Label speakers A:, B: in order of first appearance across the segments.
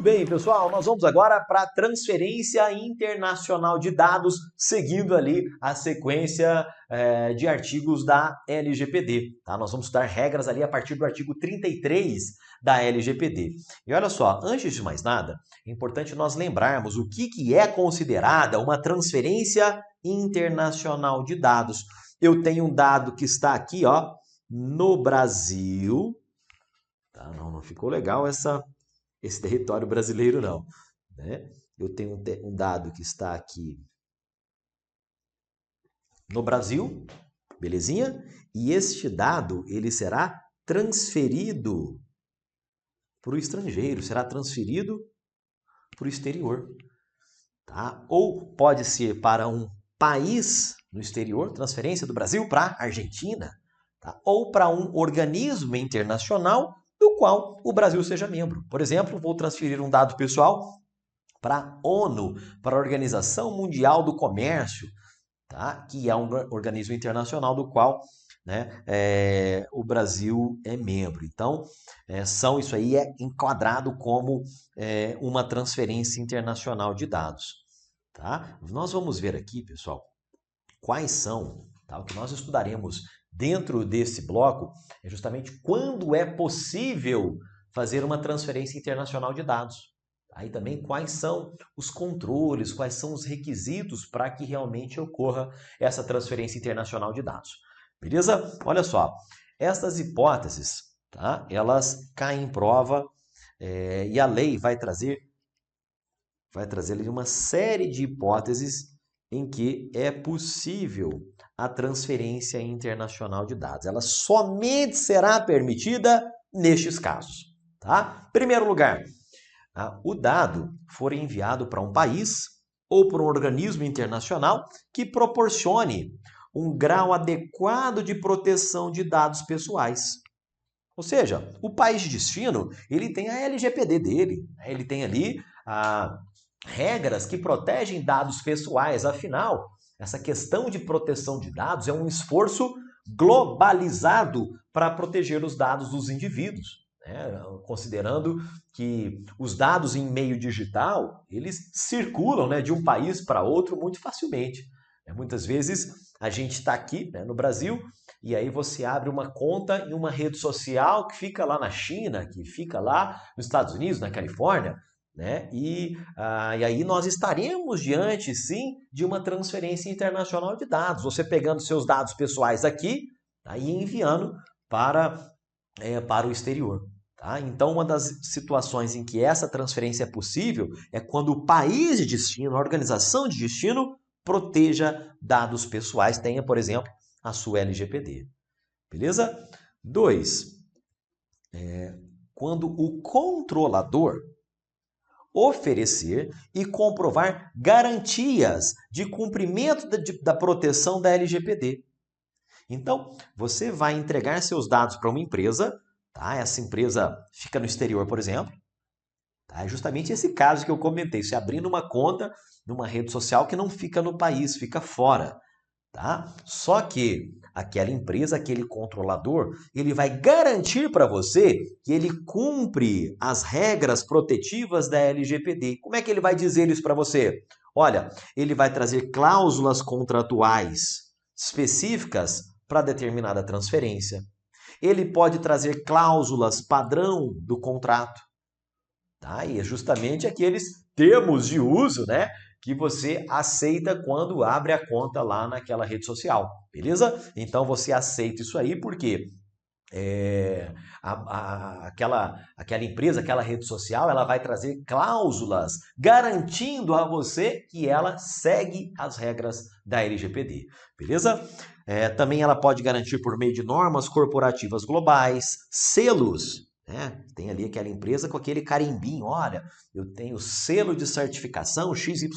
A: bem, pessoal, nós vamos agora para a transferência internacional de dados, seguindo ali a sequência de artigos da LGPD. Tá? Nós vamos estudar regras ali a partir do artigo 33 da LGPD. E olha só, antes de mais nada, é importante nós lembrarmos o que é considerada uma transferência internacional de dados. Eu tenho um dado que está aqui, ó, no Brasil. Tá? Não ficou legal esse território brasileiro, não. Né? Eu tenho um dado que está aqui no Brasil, belezinha? E este dado, ele será transferido para o estrangeiro, será transferido para o exterior. Tá? Ou pode ser para um país no exterior, transferência do Brasil para a Argentina, tá? Ou para um organismo internacional do qual o Brasil seja membro. Por exemplo, vou transferir um dado pessoal para a ONU, para a Organização Mundial do Comércio, tá? Que é um organismo internacional do qual, né, o Brasil é membro. Então, isso aí é enquadrado como uma transferência internacional de dados. Tá? Nós vamos ver aqui, pessoal, quais são, tá? O que nós estudaremos dentro desse bloco é justamente quando é possível fazer uma transferência internacional de dados. Aí também quais são os controles, quais são os requisitos para que realmente ocorra essa transferência internacional de dados. Beleza? Olha só, estas hipóteses, tá? Elas caem em prova e a lei vai trazer ali uma série de hipóteses em que é possível a transferência internacional de dados. Ela somente será permitida nestes casos. Tá? Primeiro lugar, o dado for enviado para um país ou para um organismo internacional que proporcione um grau adequado de proteção de dados pessoais. Ou seja, o país de destino, ele tem a LGPD dele, ele tem ali regras que protegem dados pessoais. Afinal, essa questão de proteção de dados é um esforço globalizado para proteger os dados dos indivíduos. Considerando que os dados em meio digital, eles circulam, de um país para outro muito facilmente. Muitas vezes a gente está aqui, no Brasil, e aí você abre uma conta em uma rede social que fica lá na China, que fica lá nos Estados Unidos, na Califórnia, e aí nós estaremos diante, sim, de uma transferência internacional de dados. Você pegando seus dados pessoais aqui, e enviando para o exterior. Tá? Então, uma das situações em que essa transferência é possível é quando o país de destino, a organização de destino, proteja dados pessoais, tenha, por exemplo, a sua LGPD. Beleza? 2. Quando o controlador oferecer e comprovar garantias de cumprimento da proteção da LGPD. Então, você vai entregar seus dados para uma empresa, tá? Essa empresa fica no exterior, por exemplo. Tá? É justamente esse caso que eu comentei, você abrindo uma conta numa rede social que não fica no país, fica fora. Tá? Só que aquela empresa, aquele controlador, ele vai garantir para você que ele cumpre as regras protetivas da LGPD. Como é que ele vai dizer isso para você? Olha, ele vai trazer cláusulas contratuais específicas para determinada transferência. Ele pode trazer cláusulas padrão do contrato. Tá? E é justamente aqueles termos de uso, que você aceita quando abre a conta lá naquela rede social, beleza? Então você aceita isso aí porque aquela empresa, aquela rede social, ela vai trazer cláusulas garantindo a você que ela segue as regras da LGPD, beleza? Também ela pode garantir por meio de normas corporativas globais, selos. Tem ali aquela empresa com aquele carimbinho, olha, eu tenho selo de certificação XYZ,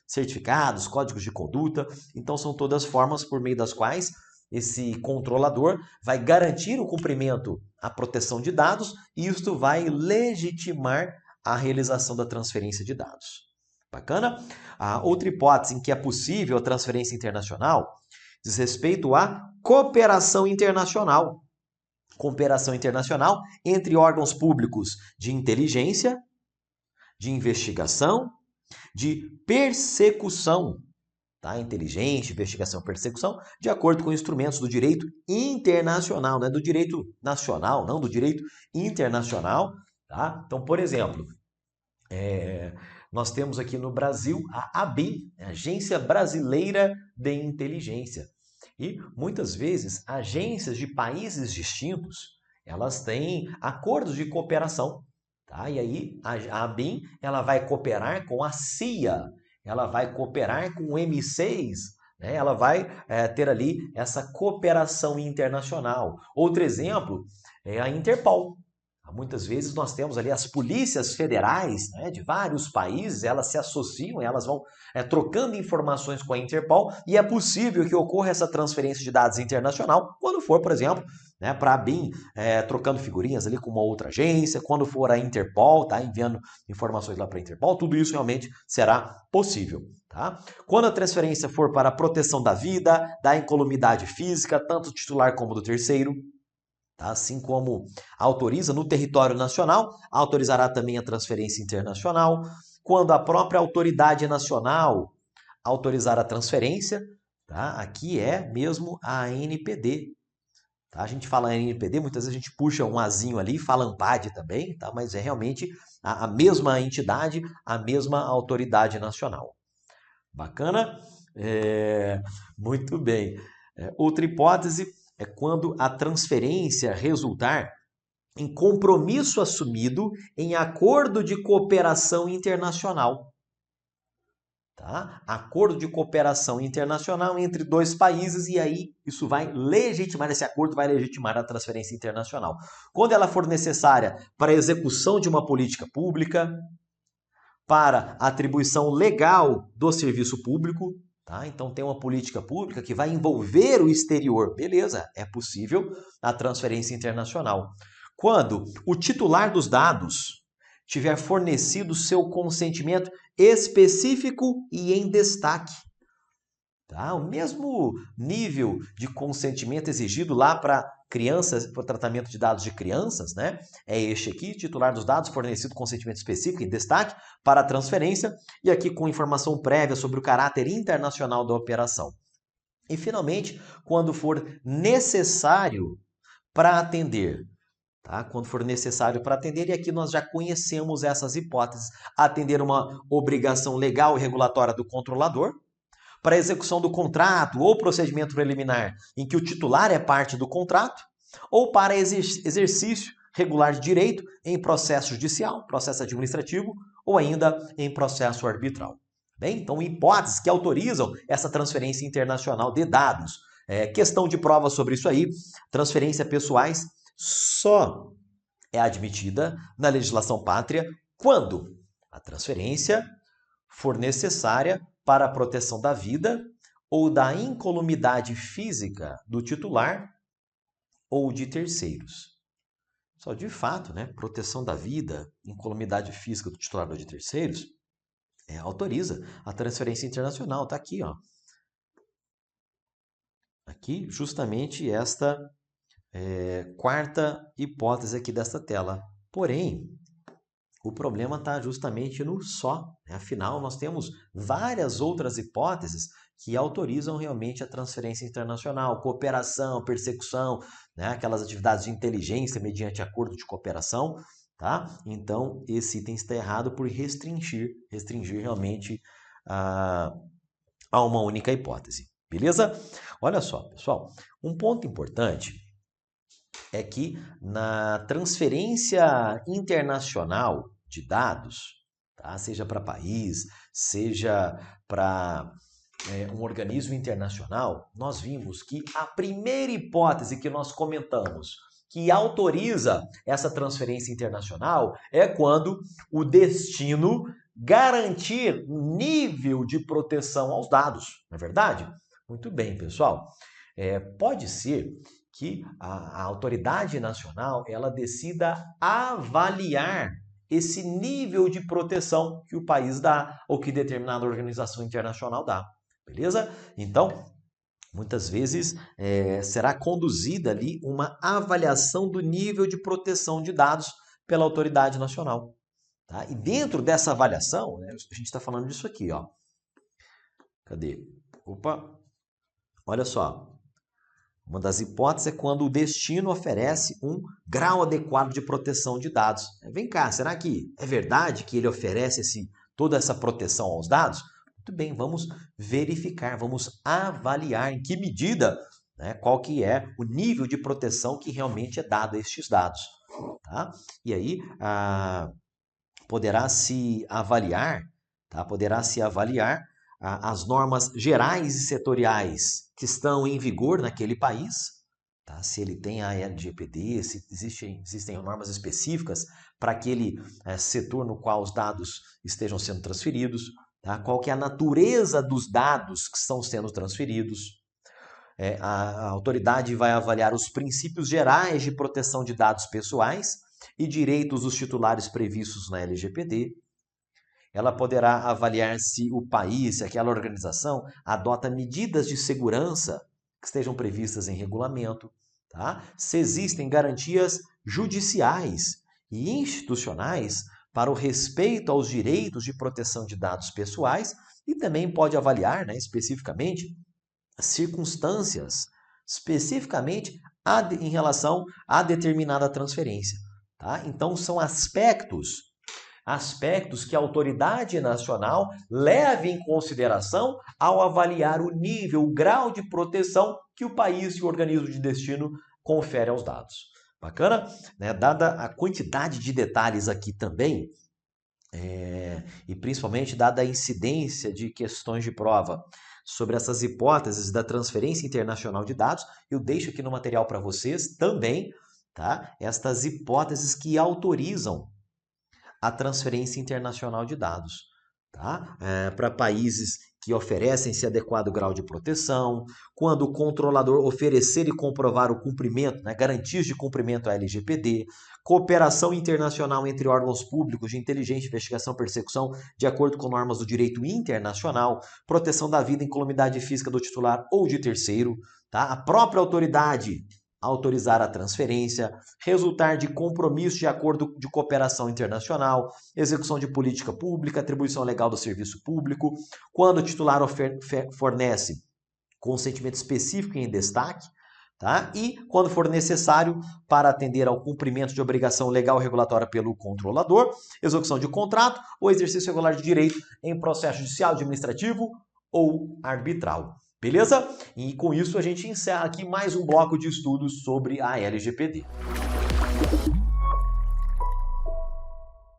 A: certificados, códigos de conduta, então são todas formas por meio das quais esse controlador vai garantir o cumprimento, a proteção de dados, e isto vai legitimar a realização da transferência de dados. Bacana? A outra hipótese em que é possível a transferência internacional diz respeito à cooperação internacional. Cooperação internacional entre órgãos públicos de inteligência de investigação, de persecução, tá? Inteligência, investigação, persecução, de acordo com instrumentos do direito internacional, não é do direito nacional, não, do direito internacional, tá? Então, por exemplo, nós temos aqui no Brasil a ABIN, Agência Brasileira de Inteligência. E muitas vezes agências de países distintos, elas têm acordos de cooperação, tá? E aí a ABIN, ela vai cooperar com a CIA, ela vai cooperar com o M6, né? Ela vai ter ali essa cooperação internacional. Outro exemplo é a Interpol. Muitas vezes nós temos ali as polícias federais, né, de vários países, elas se associam, elas vão trocando informações com a Interpol e é possível que ocorra essa transferência de dados internacional quando for, por exemplo, né, para a BIM trocando figurinhas ali com uma outra agência, quando for a Interpol, tá, enviando informações lá para a Interpol, tudo isso realmente será possível. Tá? Quando a transferência for para a proteção da vida, da incolumidade física, tanto do titular como do terceiro, assim como autoriza no território nacional, autorizará também a transferência internacional. Quando a própria autoridade nacional autorizar a transferência, tá? Aqui é mesmo a ANPD. Tá? A gente fala ANPD, muitas vezes a gente puxa um azinho ali, fala ANPAD também, tá? Mas é realmente a mesma entidade, a mesma autoridade nacional. Bacana? Muito bem. Outra hipótese é quando a transferência resultar em compromisso assumido em acordo de cooperação internacional. Tá? Acordo de cooperação internacional entre dois países e aí isso vai legitimar, esse acordo vai legitimar a transferência internacional. Quando ela for necessária para a execução de uma política pública, para a atribuição legal do serviço público, tá? Então tem uma política pública que vai envolver o exterior. Beleza, é possível a transferência internacional. Quando o titular dos dados tiver fornecido seu consentimento específico e em destaque. Tá? O mesmo nível de consentimento exigido lá para crianças, para o tratamento de dados de crianças, né? É este aqui, titular dos dados, fornecido consentimento específico em destaque para a transferência e aqui com informação prévia sobre o caráter internacional da operação. E finalmente, quando for necessário para atender, tá? Quando for necessário para atender, e aqui nós já conhecemos essas hipóteses, atender uma obrigação legal e regulatória do controlador, para a execução do contrato ou procedimento preliminar em que o titular é parte do contrato, ou para exercício regular de direito em processo judicial, processo administrativo ou ainda em processo arbitral. Bem, então, hipóteses que autorizam essa transferência internacional de dados. Questão de prova sobre isso aí, transferência pessoais só é admitida na legislação pátria quando a transferência for necessária para a proteção da vida ou da incolumidade física do titular ou de terceiros. Só de fato, né, proteção da vida, incolumidade física do titular ou de terceiros, autoriza a transferência internacional. Está aqui, ó. Aqui, justamente esta quarta hipótese aqui desta tela. Porém, o problema está justamente no só. Né? Afinal, nós temos várias outras hipóteses que autorizam realmente a transferência internacional, cooperação, persecução, né? Aquelas atividades de inteligência mediante acordo de cooperação. Tá? Então, esse item está errado por restringir realmente a uma única hipótese. Beleza? Olha só, pessoal, um ponto importante é que na transferência internacional de dados, tá? Seja para país, seja para um organismo internacional, nós vimos que a primeira hipótese que nós comentamos que autoriza essa transferência internacional é quando o destino garantir nível de proteção aos dados, não é verdade? Muito bem, pessoal. Pode ser que a autoridade nacional ela decida avaliar esse nível de proteção que o país dá ou que determinada organização internacional dá, beleza? Então, muitas vezes será conduzida ali uma avaliação do nível de proteção de dados pela autoridade nacional. Tá? E dentro dessa avaliação, né, a gente está falando disso aqui, ó. Cadê? Opa! Olha só. Uma das hipóteses é quando o destino oferece um grau adequado de proteção de dados. Vem cá, será que é verdade que ele oferece toda essa proteção aos dados? Muito bem, vamos verificar, vamos avaliar em que medida, né, qual que é o nível de proteção que realmente é dado a estes dados. Tá? E aí poderá-se avaliar, tá? Poderá-se avaliar as normas gerais e setoriais que estão em vigor naquele país, tá? Se ele tem a LGPD, se existem normas específicas para aquele setor no qual os dados estejam sendo transferidos, tá? Qual que é a natureza dos dados que estão sendo transferidos. A autoridade vai avaliar os princípios gerais de proteção de dados pessoais e direitos dos titulares previstos na LGPD. Ela poderá avaliar se o país, se aquela organização adota medidas de segurança que estejam previstas em regulamento, tá? Se existem garantias judiciais e institucionais para o respeito aos direitos de proteção de dados pessoais e também pode avaliar, né, especificamente, circunstâncias, especificamente em relação a determinada transferência. Tá? Então, são aspectos que a autoridade nacional leva em consideração ao avaliar o nível, o grau de proteção que o país e o organismo de destino confere aos dados. Bacana? Né? Dada a quantidade de detalhes aqui também, e principalmente dada a incidência de questões de prova sobre essas hipóteses da transferência internacional de dados, eu deixo aqui no material para vocês também, tá? Estas hipóteses que autorizam a transferência internacional de dados, tá? Para países que oferecem esse adequado grau de proteção, quando o controlador oferecer e comprovar o cumprimento, né, garantias de cumprimento à LGPD, cooperação internacional entre órgãos públicos de inteligência, investigação e persecução de acordo com normas do direito internacional, proteção da vida e incolumidade física do titular ou de terceiro, tá? A própria autoridade autorizar a transferência, resultar de compromisso de acordo de cooperação internacional, execução de política pública, atribuição legal do serviço público, quando o titular fornece consentimento específico em destaque, tá? E quando for necessário para atender ao cumprimento de obrigação legal regulatória pelo controlador, execução de contrato ou exercício regular de direito em processo judicial, administrativo ou arbitral. Beleza? E com isso a gente encerra aqui mais um bloco de estudos sobre a LGPD.